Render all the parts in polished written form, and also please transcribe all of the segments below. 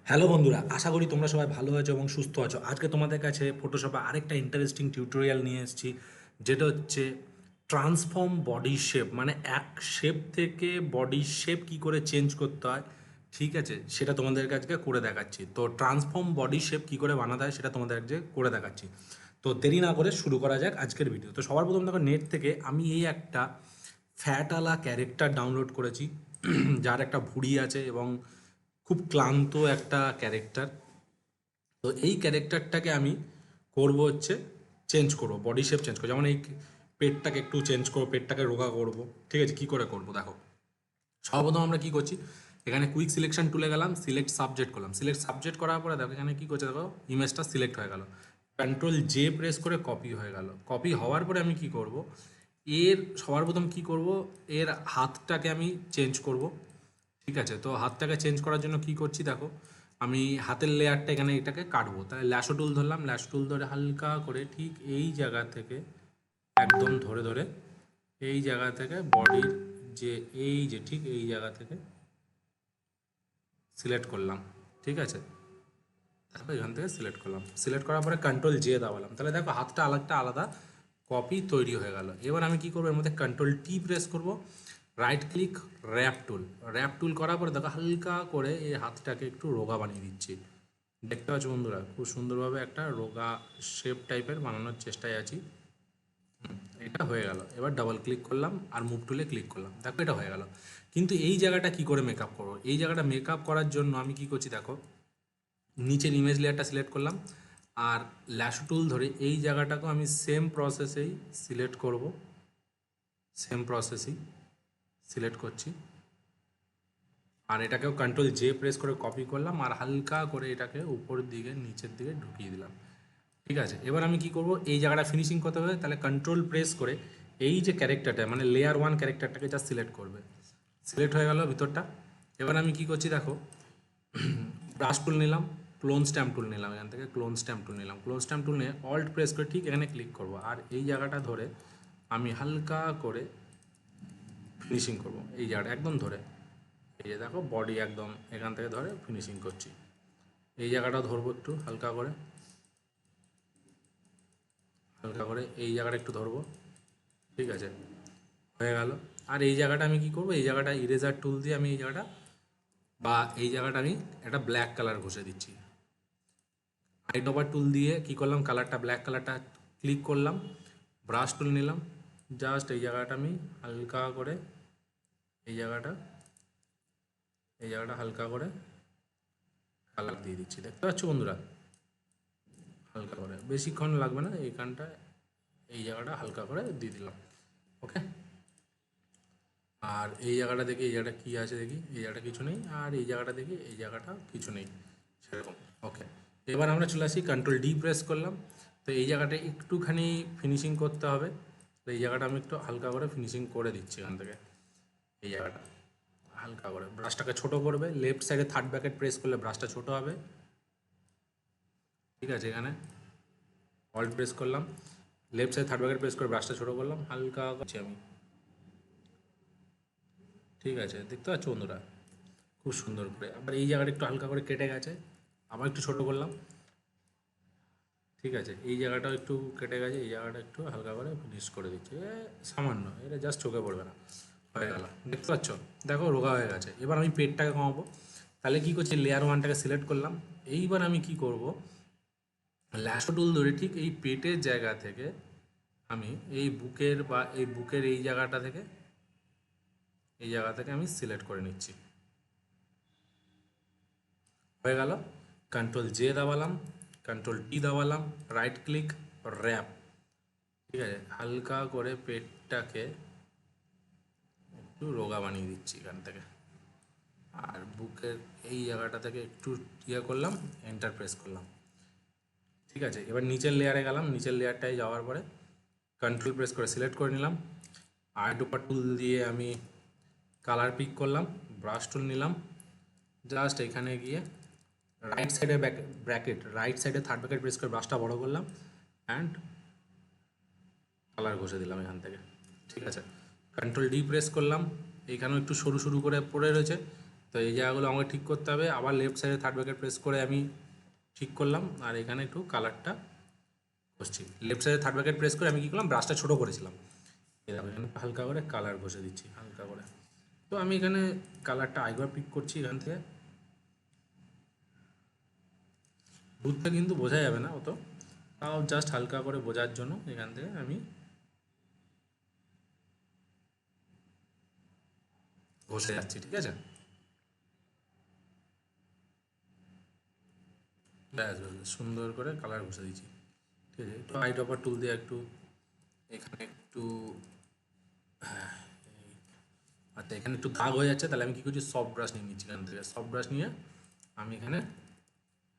Hello বন্ধুরা, আশা করি তোমরা সবাই ভালো আছো এবং সুস্থ আছো। আজকে তোমাদের কাছে ফটোশপে আরেকটা ইন্টারেস্টিং টিউটোরিয়াল নিয়ে এসেছি, যেটা হচ্ছে ট্রান্সফর্ম বডি শেপ। মানে এক শেপ থেকে বডি শেপ কি করে চেঞ্জ করতে হয়, ঠিক আছে, সেটা তোমাদের কাছে করে দেখাচ্ছি। তো ট্রান্সফর্ম বডি শেপ কি করে বানাতে হয় সেটা তোমাদের কাছে করে দেখাচ্ছি। তো দেরি না করে শুরু করা যাক আজকের ভিডিও। তো সবার প্রথম দেখো, নেট থেকে আমি এই একটা ফ্যাটওয়ালা ক্যারেক্টার ডাউনলোড করেছি, যার একটা ভুঁড়ি আছে এবং খুব ক্লান্ত একটা ক্যারেক্টার। তো এই ক্যারেক্টারটাকে আমি করব হচ্ছে চেঞ্জ করবো, বডি শেপ চেঞ্জ করবো। যেমন এই পেটটাকে একটু চেঞ্জ করবো, পেটটাকে রোগা করব। ঠিক আছে, কী করে করবো দেখো। সর্বপ্রথম আমরা কি করছি, এখানে কুইক সিলেকশন টুলে গেলাম, সিলেক্ট সাবজেক্ট করলাম। সিলেক্ট সাবজেক্ট করার পরে দেখো এখানে কী করছে, দেখো ইমেজটা সিলেক্ট হয়ে গেল। কন্ট্রোল জে প্রেস করে কপি হয়ে গেল। কপি হওয়ার পরে আমি কি করব, এর সবার প্রথম কী করব, এর হাতটাকে আমি চেঞ্জ করব। ঠিক আছে, তো হাতটাকে চেঞ্জ করার জন্য কি করছি দেখো, আমি হাতের লেয়ারটা এখানে এটাকে কাটবো। তাহলে ল্যাশো টুল ধরলাম, ল্যাশো টুল ধরে হালকা করে ঠিক এই জায়গা থেকে একদম ধরে ধরে এই জায়গা থেকে বডির যে এই যে ঠিক এই জায়গা থেকে সিলেক্ট করলাম। ঠিক আছে, তারপর এখান থেকে সিলেক্ট করলাম। সিলেক্ট করার পরে কন্ট্রোল জে দাবালাম। তাহলে দেখো হাতটা আলাদা আলাদা কপি তৈরি হয়ে গেল। এবার আমি কি করবো, এর মধ্যে কন্ট্রোল টি প্রেস করব, রাইট ক্লিক, র্যাপ টুল। র্যাপ টুল করার পরে দেখো হালকা করে এই হাতটাকে একটু রোগা বানিয়ে দিচ্ছি। দেখতে পাচ্ছ বন্ধুরা, খুব সুন্দরভাবে একটা রোগা শেপ টাইপের বানানোর চেষ্টায় আছি। এটা হয়ে গেল। এবার ডাবল ক্লিক করলাম আর মুভ টুলে ক্লিক করলাম, দেখো এটা হয়ে গেল। কিন্তু এই জায়গাটা কি করে মেকআপ করবো, এই জায়গাটা মেকআপ করার জন্য আমি কি করছি দেখো, নিচের ইমেজ লেয়ারটা সিলেক্ট করলাম আর ল্যাশো টুল ধরে এই জায়গাটাকেও আমি সেম প্রসেসেই সিলেক্ট করব। সেম প্রসেসই সিলেক্ট করছি আর এটাকেও কন্ট্রোল জে প্রেস করে কপি করলাম আর হালকা করে এটাকে উপরের দিকে নিচের দিকে ঢুকিয়ে দিলাম। ঠিক আছে, এবার আমি কি করব, এই জায়গাটা ফিনিশিং করতে হবে। তাহলে কন্ট্রোল প্রেস করে এই যে ক্যারেক্টারটা মানে লেয়ার ওয়ান ক্যারেক্টারটাকে জাস্ট সিলেক্ট করবে। সিলেক্ট হয়ে গেল ভিতরটা। এবার আমি কি করছি দেখো, ব্রাশ টুল নিলাম, ক্লোন স্ট্যাম্প টুল নিলাম, এখান থেকে ক্লোন স্ট্যাম্প টুল নিলাম। ক্লোন স্ট্যাম্প টুল নিয়ে অল্ট প্রেস করে ঠিক এখানে ক্লিক করব আর এই জায়গাটা ধরে আমি হালকা করে ফিনিশিং করব। এই জায়গাটা একদম ধরে, এই যে দেখো বডি একদম এখান থেকে ধরে ফিনিশিং করছি। এই জায়গাটা ধরবো একটু হালকা করে, হালকা করে এই জায়গাটা একটু ধরবো। ঠিক আছে, হয়ে গেল। আর এই জায়গাটা আমি কি করব, এই জায়গাটা ইরেজার টুল দিয়ে আমি এই জায়গাটা বা এই জায়গাটা আমি একটা ব্ল্যাক কালার ঘষে দিচ্ছি। আইডোবার টুল দিয়ে কি করলাম, কালারটা ব্ল্যাক কালারটা ক্লিক করলাম, ব্রাশ টুল নিলাম, জাস্ট এই জায়গাটা আমি হালকা করে এই জায়গাটা এই জায়গাটা হালকা করে কালার দিয়ে দিচ্ছি। দেখতে পাচ্ছ বন্ধুরা, হালকা করে, বেশিক্ষণ লাগবে না, এইখানটা এই জায়গাটা হালকা করে দিয়ে দিলাম। ওকে, আর এই জায়গাটা দেখি, এই জায়গাটা কী আছে দেখি, এই জায়গাটা কিছু নেই, আর এই জায়গাটা দেখি এই জায়গাটা কিছু নেই সেরকম। ওকে, এবার আমরা চলে আসি, কন্ট্রোল ডি প্রেস করলাম। তো এই জায়গাটা একটুখানি ফিনিশিং করতে হবে। তো এই জায়গাটা আমি একটু হালকা করে ফিনিশিং করে দিচ্ছি এখান থেকে। এই জায়গাটা হালকা করে ব্রাশটাকে ছোট করবে, লেফট সাইডে থার্ড ব্র্যাকেট প্রেস করলে ব্রাশটা ছোট হবে। ঠিক আছে, এখানে অল্ট প্রেস করলাম, left side third bracket press করে ব্রাশটা ছোট করলাম, হালকা করছি আমি। ঠিক আছে, দেখতে পাচ্ছ বন্ধুরা, খুব সুন্দর করে। আবার এই জায়গাটা একটু হালকা করে কেটে গেছে, আবার একটু ছোট করলাম। ঠিক আছে, এই জায়গাটাও একটু কেটে গেছে, এই জায়গাটা একটু হালকা করে ফিনিশ করে দিচ্ছি, সামান্য, এটা জাস্ট চোখে পড়বে না। হয়ে গেল, দেখতে পাচ্ছ, দেখো রোগা হয়ে গেছে। এবার আমি পেটটাকে কমাবো। তাহলে কী করছি, লেয়ার ওয়ানটাকে সিলেক্ট করলাম। এইবার আমি কি করব, ল্যাশো টুল ধরে ঠিক এই পেটের জায়গা থেকে আমি এই বুকের বা এই বুকের এই জায়গাটা থেকে এই জায়গা থেকে আমি সিলেক্ট করে নিচ্ছি। হয়ে গেল। কন্ট্রোল জে দাবালাম, কন্ট্রোল টি দাবালাম, রাইট ক্লিক, র্যাপ। ঠিক আছে, হালকা করে পেটটাকে একটু রোগা বানিয়ে দিচ্ছি এখান থেকে। আর বুকের এই জায়গাটা থেকে একটু ইয়ে করলাম, এন্টার প্রেস করলাম। ঠিক আছে, এবার নিচের লেয়ারে গেলাম, নিচের লেয়ারটায় যাওয়ার পরে কন্ট্রোল প্রেস করে সিলেক্ট করে নিলাম। আইডোপার টুল দিয়ে আমি কালার পিক করলাম, ব্রাশ টুল নিলাম, জাস্ট এখানে গিয়ে রাইট সাইডে ব্র্যাকেট, রাইট সাইডে থার্ড ব্র্যাকেট প্রেস করে ব্রাশটা বড় করলাম অ্যান্ড কালার ঘষে দিলাম এখান থেকে। ঠিক আছে, কন্ট্রোল ডি প্রেস করলাম, এইখানেও একটু সরু সরু করে পড়ে রয়েছে, তো এই জায়গাগুলো আমাকে ঠিক করতে হবে। আবার লেফট সাইডে থার্ড ব্র্যাকেট প্রেস করে আমি ঠিক করলাম, আর এখানে একটু কালারটা ঘষছি। লেফট সাইডে থার্ড ব্র্যাকেট প্রেস করে আমি কী করলাম, ব্রাশটা ছোটো করেছিলাম, এরকম এখানে হালকা করে কালার ঘষে দিচ্ছি হালকা করে। তো আমি এখানে কালারটা আইবার পিক করছি এখান থেকে, দূরটা কিন্তু বোঝা যাবে না অত, তাও জাস্ট হালকা করে বোঝার জন্য এখান থেকে আমি ঘষে যাচ্ছি, ঠিক আছে। ব্যাস ব্যাস ব্যাস, সুন্দর করে কালার ঘষে দিচ্ছি, ঠিক আছে। একটু আই ড্রপার টুল দিয়ে একটু এখানে একটু, হ্যাঁ, আচ্ছা এখানে একটু দাগ হয়ে যাচ্ছে, তাহলে আমি কী করছি, সফট ব্রাশ নিয়ে নিচ্ছি এখান থেকে। সফট ব্রাশ নিয়ে আমি এখানে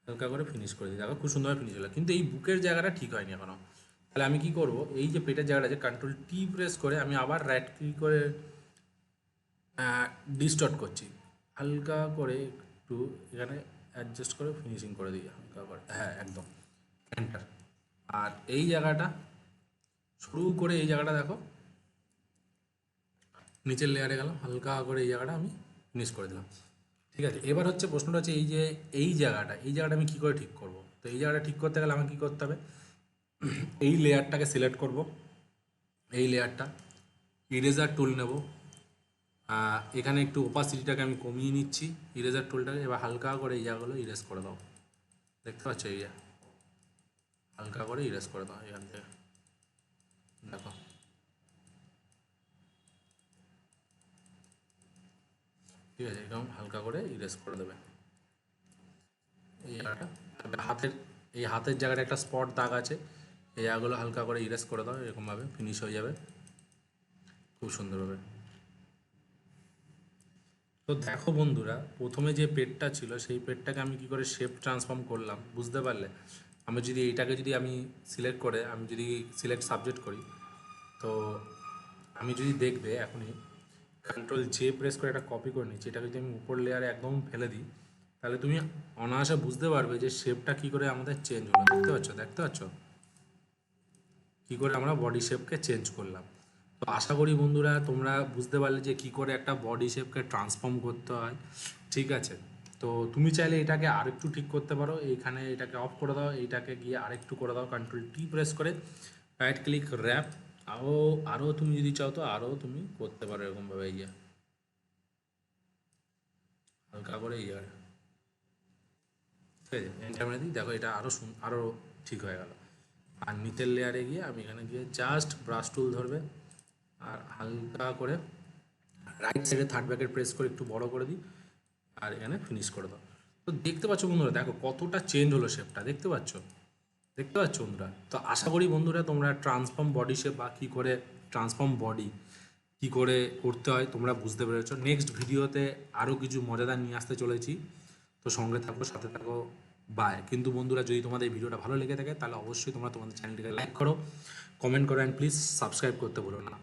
হালকা করে ফিনিশ করে দিই, দেখো খুব সুন্দরভাবে ফিনিশ হলো। কিন্তু এই বুকের জায়গাটা ঠিক হয়নি এখনও। তাহলে আমি কি করব, এই যে পেটের জায়গাটা আছে, কন্ট্রোল টি প্রেস করে আমি আবার রাইট ক্লিক করে ডিস্টর্ট করছি, হালকা করে একটু এখানে অ্যাডজাস্ট করে ফিনিশিং করে দিই হালকা করে, হ্যাঁ একদম এন্টার। আর এই জায়গাটা শুরু করে এই জায়গাটা দেখো নিচের লেয়ারে গেলাম, হালকা করে এই জায়গাটা আমি ফিনিশ করে দিলাম, ঠিক আছে। এবার হচ্ছে প্রশ্নটা হচ্ছে এই যে এই জায়গাটা আমি কী করে ঠিক করব। তো এই জায়গাটা ঠিক করতে গেলে আমাকে কী করতে হবে, এই লেয়ারটাকে সিলেক্ট করব, এই লেয়ারটা ইরেজার টুল নেব, এখানে একটু ওপাসিটিটাকে আমি কমিয়ে নিচ্ছি ইরেজার টুলটাকে। এবার হালকা করে এই জায়গাগুলো ইরেজ করে দাও, দেখতে পাচ্ছ, এই হালকা করে ইরেজ করে দাও এখান থেকে, দেখো ঠিক আছে, এরকম হালকা করে ইরেজ করে দেবে এই জায়গাটা। হাতের জায়গাটা একটা স্পট দাগ আছে, এই জায়গাগুলো হালকা করে ইরেজ করে দাও, এরকমভাবে ফিনিশ হয়ে যাবে খুব সুন্দরভাবে। তো দেখো বন্ধুরা, প্রথমে যে পেটটা ছিল সেই পেটটাকে আমি কি করে শেপ ট্রান্সফর্ম করলাম বুঝতে পারলে। আমি যদি এইটাকে যদি আমি সিলেক্ট করে আমি যদি সিলেক্ট সাবজেক্ট করি, তো আমি যদি দেখবে এখনই কন্ট্রোল জে প্রেস করে একটা কপি করে নিচ্ছি, এটাকে যদি আমি উপর লেয়ারে একদম ফেলে দিই, তাহলে তুমি অনায়াসে বুঝতে পারবে যে শেপটা কী করে আমাদের চেঞ্জ হলো। দেখতে পাচ্ছ কী করে আমরা বডি শেপকে চেঞ্জ করলাম। তো আশা করি বন্ধুরা তোমরা বুঝতে পারলে যে কী করে একটা বডি শেপকে ট্রান্সফর্ম করতে হয়, ঠিক আছে। তো তুমি চাইলে এটাকে আরেকটু ঠিক করতে পারো, এইখানে এটাকে অফ করে দাও, এইটাকে গিয়ে আরেকটু করে দাও, কন্ট্রোল টি প্রেস করে রাইট ক্লিক র্যাপ, আরও তুমি যদি চাও তো আরও তুমি করতে পারো এরকমভাবে, এই হালকা করে এই জায়গায়, ঠিক আছে, এন্টার মেরে দিই, দেখো এটা আরও ঠিক হয়ে গেল। আর নিচের লেয়ারে গিয়ে আমি এখানে গিয়ে জাস্ট ব্রাশ টুল ধরবে আর হালকা করে রাইট সাইডে থার্ড ব্র্যাকেট প্রেস করে একটু বড় করে দিই আর এখানে ফিনিশ করে দাও। তো দেখতে পাচ্ছ বন্ধুরা, দেখো কতটা চেঞ্জ হলো শেপটা, দেখতে পাচ্ছ বন্ধুরা। তো আশা করি বন্ধুরা তোমরা ট্রান্সফর্ম বডি শেপ বা কী করে ট্রান্সফর্ম বডি কী করে করতে হয় তোমরা বুঝতে পেরেছো। নেক্সট ভিডিওতে আরও কিছু মজাদার নিয়ে আসতে চলেছি, তো সঙ্গে থাকো, সাথে থাকো, বাই। কিন্তু বন্ধুরা যদি তোমাদের এই ভিডিওটা ভালো লেগে থাকে তাহলে অবশ্যই তোমরা তোমাদের চ্যানেলটিকে লাইক করো, কমেন্ট করো অ্যান্ড প্লিজ সাবস্ক্রাইব করতে ভুলো না।